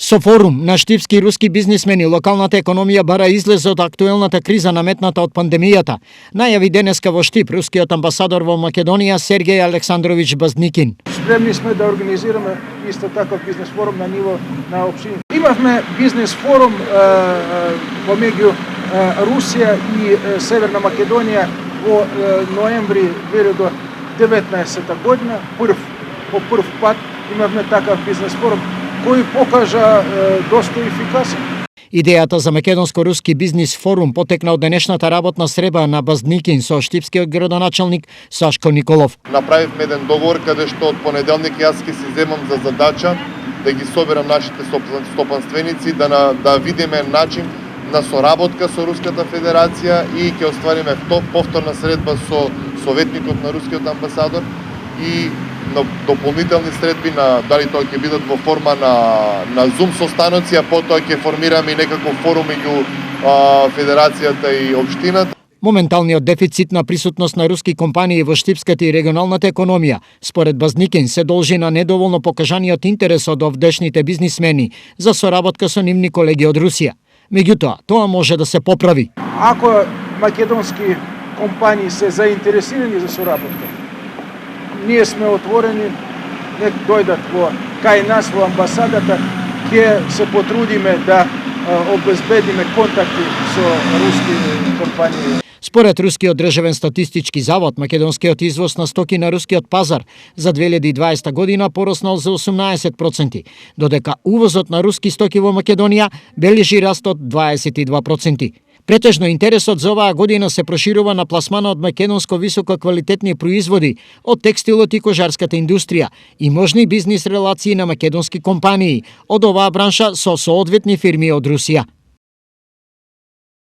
Со форум на штипски и руски бизнисмени локалната економија бара излез од актуелната криза наметната од пандемијата, најави денеска во Штип рускиот амбасадор во Македонија Сергеј Александрович Базникин. Спремни сме да организираме исто таков бизнес форум на ниво на општини. Имавме бизнес форум помеѓу Русија и Северна Македонија во ноември 2019 година. По прв пат имавме такав бизнес форум кој покажа доста ефикасен. Идејата за македонско-руски бизнис форум потекна од денешната работна среба на Базникин со штипскиот градоначалник Сашко Николов. Направивме еден договор каде што од понеделник јас ќе си земам за задача да ги соберам нашите стопанственици, да видиме начин на соработка со Руската Федерација и ќе оствариме повторна средба со советникот на рускиот амбасадор и на дополнителни средби дали тоа ќе бидат во форма на Zoom состаноци, а потоа ќе формираме и некаков форум меѓу Федерацијата и општината. Моменталниот дефицит на присутност на руски компании во штипската и регионалната економија, според Базникин, се должи на недоволно покажаниот интерес од овдешните бизнисмени за соработка со нивни колеги од Русија. Меѓутоа, тоа може да се поправи. Ако македонски компании се заинтересирани за соработка, ние сме отворени, нека дојдат кај нас во амбасадата, ќе се потрудиме да обезбедиме контакти со руски компании. Според Рускиот државен статистички завод, македонскиот извоз на стоки на рускиот пазар за 2020 година пороснал за 18%, додека увозот на руски стоки во Македонија бележи раст од 22%. Претежно интересот за оваа година се проширува на пласмана од македонско висококвалитетни производи од текстилот и кожарската индустрија и можни бизнис релации на македонски компании од оваа бранша со соодветни фирми од Русија.